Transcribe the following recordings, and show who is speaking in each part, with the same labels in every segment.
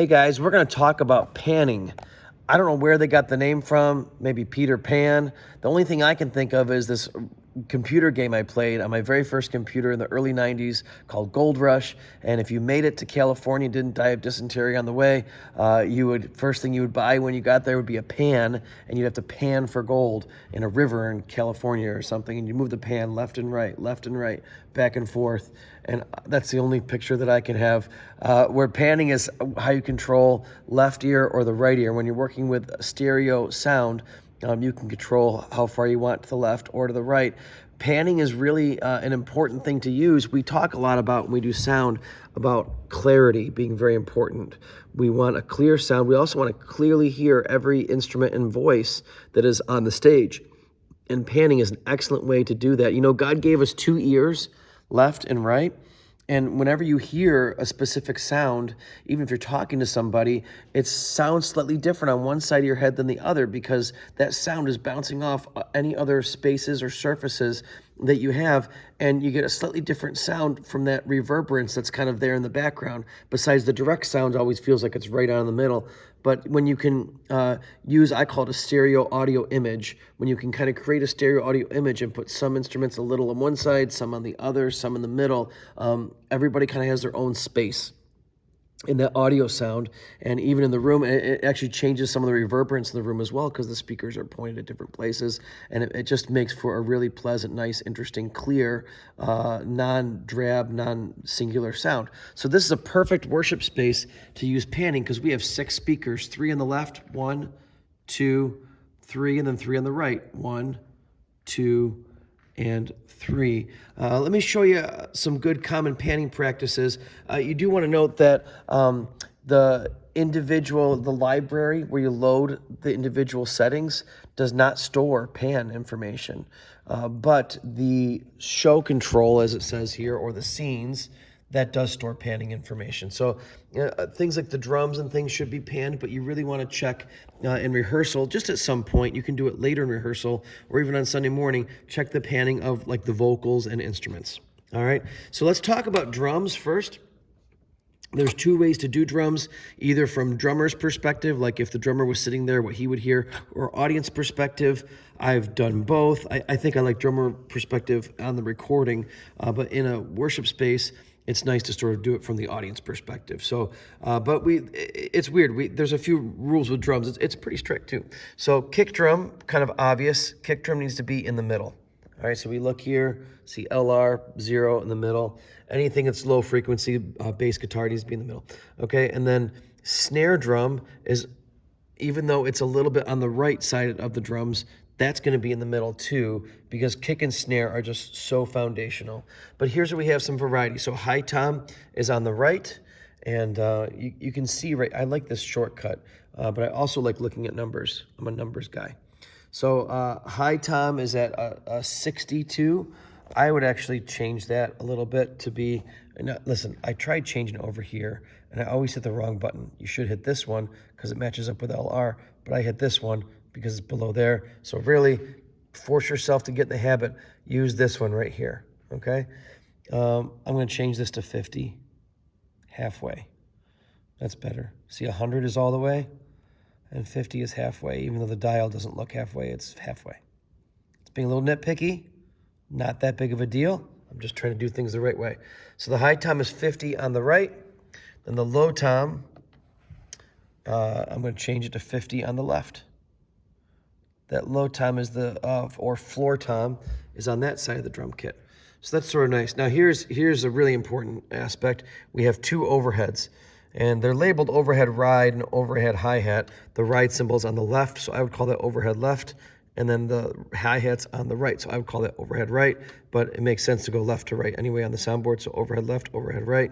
Speaker 1: Hey guys, we're going to talk about panning. I don't know where they got the name from, maybe Peter Pan. The only thing I can think of is this computer game I played on my very first computer in the early 90s called Gold Rush. And if you made it to California, didn't die of dysentery on the way, first thing you would buy when you got there would be a pan, and you'd have to pan for gold in a river in California or something, and you move the pan left and right, back and forth. And that's the only picture that I can have. Where panning is how you control left ear or the right ear. When you're working with stereo sound, you can control how far you want to the left or to the right. Panning is really an important thing to use. We talk a lot about, when we do sound, about clarity being very important. We want a clear sound. We also want to clearly hear every instrument and voice that is on the stage. And panning is an excellent way to do that. You know, God gave us two ears, left and right. And whenever you hear a specific sound, even if you're talking to somebody, it sounds slightly different on one side of your head than the other, because that sound is bouncing off any other spaces or surfaces that you have, and you get a slightly different sound from that reverberance that's kind of there in the background. Besides, the direct sound always feels like it's right on in the middle. But when you can use, I call it a stereo audio image, when you can kind of create a stereo audio image and put some instruments a little on one side, some on the other, some in the middle, everybody kind of has their own space in that audio sound. And even in the room, it actually changes some of the reverberance in the room as well, because the speakers are pointed at different places, and it just makes for a really pleasant, nice, interesting, clear, non-drab, non-singular sound. So this is a perfect worship space to use panning, because we have 6 speakers, 3 on the left, 1, 2, 3, and then 3 on the right, 1, 2, and 3. Let me show you some good common panning practices. You do want to note that the library where you load the individual settings does not store pan information. But the show control, as it says here, or the scenes, that does store panning information. So things like the drums and things should be panned, but you really want to check in rehearsal, just at some point. You can do it later in rehearsal, or even on Sunday morning, check the panning of like the vocals and instruments. All right, so let's talk about drums first. There's 2 ways to do drums, either from drummer's perspective, like if the drummer was sitting there, what he would hear, or audience perspective. I've done both. I think I like drummer perspective on the recording, but in a worship space, it's nice to sort of do it from the audience perspective. So, but it's weird. There's a few rules with drums. It's pretty strict too. So kick drum, kind of obvious. Kick drum needs to be in the middle. All right, so we look here, see LR, 0 in the middle. Anything that's low frequency, bass guitar needs to be in the middle. Okay, and then snare drum is, even though it's a little bit on the right side of the drums, that's going to be in the middle too, because kick and snare are just so foundational. But here's where we have some variety. So high tom is on the right, and you can see, right, I like this shortcut, but I also like looking at numbers. I'm a numbers guy. So high tom is at a 62. I would actually change that a little bit to be, listen, I tried changing it over here, and I always hit the wrong button. You should hit this one because it matches up with LR, but I hit this one because it's below there. So really force yourself to get in the habit. Use this one right here, okay? I'm going to change this to 50, halfway. That's better. See, 100 is all the way, and 50 is halfway. Even though the dial doesn't look halfway, it's halfway. It's being a little nitpicky. Not that big of a deal. I'm just trying to do things the right way. So the high tom is 50 on the right. Then the low tom, I'm going to change it to 50 on the left. That low tom is or floor tom is on that side of the drum kit. So that's sort of nice. Now here's a really important aspect. We have 2 overheads, and they're labeled overhead ride and overhead hi-hat. The ride symbol's on the left, so I would call that overhead left, and then the hi-hat's on the right, so I would call that overhead right, but it makes sense to go left to right anyway on the soundboard, so overhead left, overhead right.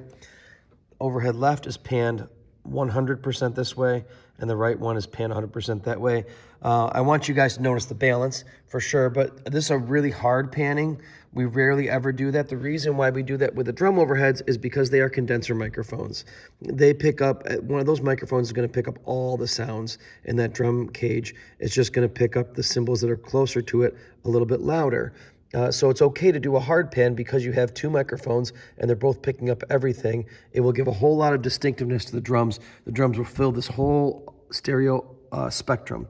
Speaker 1: Overhead left is panned 100% this way, and the right one is panned 100% that way. I want you guys to notice the balance for sure, but this is a really hard panning. We rarely ever do that. The reason why we do that with the drum overheads is because they are condenser microphones. They pick up, one of those microphones is going to pick up all the sounds in that drum cage. It's just going to pick up the cymbals that are closer to it a little bit louder. So it's okay to do a hard pan because you have two microphones and they're both picking up everything. It will give a whole lot of distinctiveness to the drums. The drums will fill this whole stereo spectrum.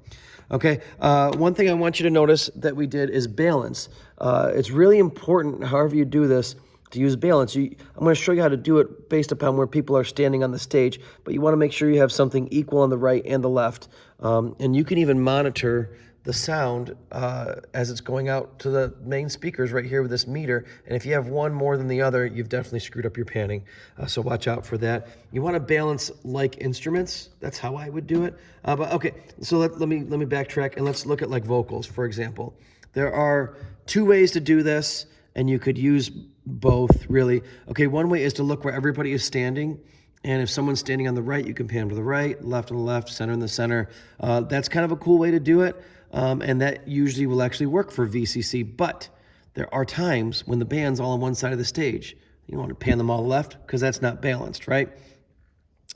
Speaker 1: Okay, one thing I want you to notice that we did is balance. It's really important, however you do this, to use balance. I'm going to show you how to do it based upon where people are standing on the stage, but you want to make sure you have something equal on the right and the left. And you can even monitor the sound as it's going out to the main speakers right here with this meter. And if you have one more than the other, you've definitely screwed up your panning. So watch out for that. You want to balance like instruments. That's how I would do it. But okay, so let me backtrack and let's look at like vocals, for example. There are two ways to do this, and you could use both really. Okay, one way is to look where everybody is standing. And if someone's standing on the right, you can pan to the right, left on the left, center in the center. That's kind of a cool way to do it. And that usually will actually work for VCC, but there are times when the band's all on one side of the stage. You want to pan them all left because that's not balanced, right?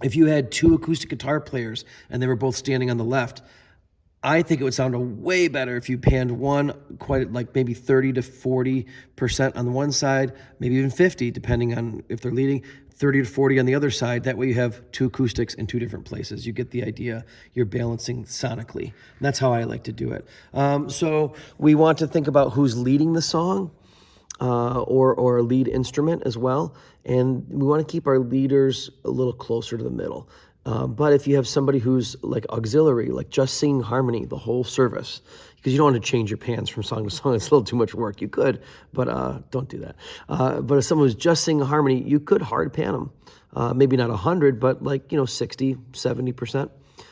Speaker 1: If you had two acoustic guitar players and they were both standing on the left, I think it would sound way better if you panned one quite like maybe 30 to 40% on the one side, maybe even 50, depending on if they're leading, 30 to 40 on the other side. That way you have two acoustics in two different places. You get the idea. You're balancing sonically. And that's how I like to do it. So we want to think about who's leading the song. Or a lead instrument as well. And we want to keep our leaders a little closer to the middle. But if you have somebody who's like auxiliary, like just singing harmony the whole service, because you don't want to change your pans from song to song. It's a little too much work. You could, but don't do that. But if someone who's just singing harmony, you could hard pan them. Maybe not 100, but like, 60, 70%.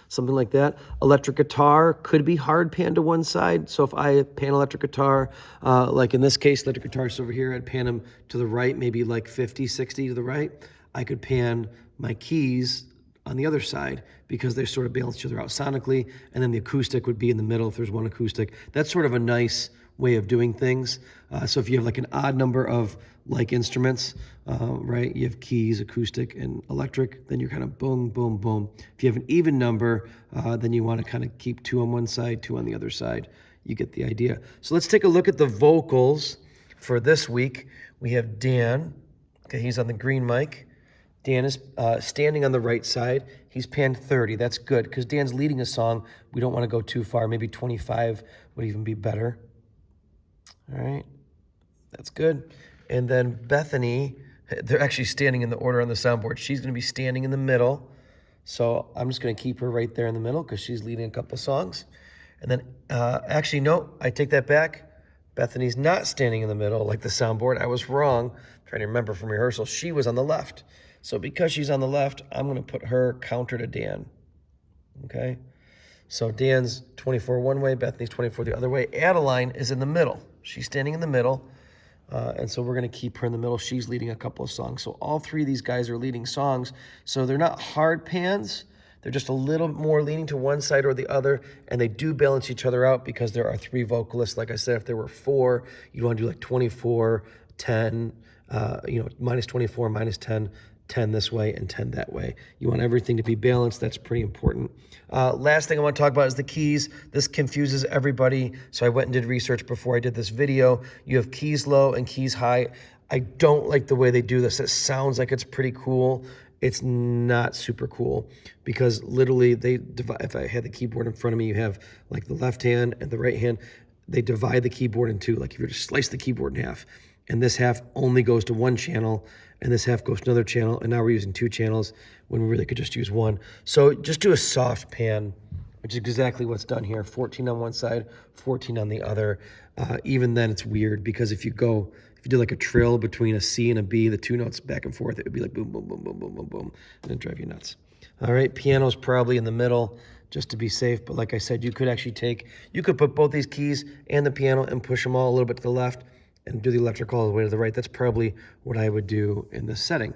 Speaker 1: Something like that. Electric guitar could be hard pan to one side. So if I pan electric guitar, like in this case, electric guitar is over here, I'd pan them to the right, maybe like 50, 60 to the right. I could pan my keys on the other side because they sort of balance each other out sonically, and then the acoustic would be in the middle if there's one acoustic. That's sort of a nice way of doing things. So if you have like an odd number of like instruments, right, you have keys, acoustic, and electric, then you're kind of boom, boom, boom. If you have an even number, then you want to kind of keep two on one side, two on the other side. You get the idea. So let's take a look at the vocals for this week. We have Dan. Okay, he's on the green mic. Dan is standing on the right side. He's panned 30. That's good because Dan's leading a song. We don't want to go too far. Maybe 25 would even be better. All right, that's good. And then Bethany, they're actually standing in the order on the soundboard. She's going to be standing in the middle. So I'm just going to keep her right there in the middle because she's leading a couple songs. And then, actually, no, I take that back. Bethany's not standing in the middle like the soundboard. I was wrong. I'm trying to remember from rehearsal. She was on the left. So because she's on the left, I'm going to put her counter to Dan. Okay? So Dan's 24 one way, Bethany's 24 the other way. Adeline is in the middle. She's standing in the middle. And so we're going to keep her in the middle. She's leading a couple of songs. So all three of these guys are leading songs. So they're not hard pans. They're just a little more leaning to one side or the other. And they do balance each other out because there are three vocalists. Like I said, if there were four, you'd want to do like 24, 10, minus 24, minus 10. 10 this way and 10 that way. You want everything to be balanced. That's pretty important. Last thing I want to talk about is the keys. This confuses everybody, so I went and did research before I did this video. You have keys low and keys high. I don't like the way they do this. It sounds like it's pretty cool. It's not super cool because literally they divide. If I had the keyboard in front of me, you have like the left hand and the right hand. They divide the keyboard in two. Like if you were to slice the keyboard in half, and this half only goes to one channel, and this half goes to another channel, and now we're using two channels when we really could just use one. So just do a soft pan, which is exactly what's done here. 14 on one side, 14 on the other. Even then it's weird because if you do like a trill between a C and a B, the two notes back and forth, it would be like boom, boom, boom, boom, boom, boom, boom, and it'd drive you nuts. All right, piano's probably in the middle just to be safe, but like I said, you could put both these keys and the piano and push them all a little bit to the left and do the electric all the way to the right. That's probably what I would do in this setting.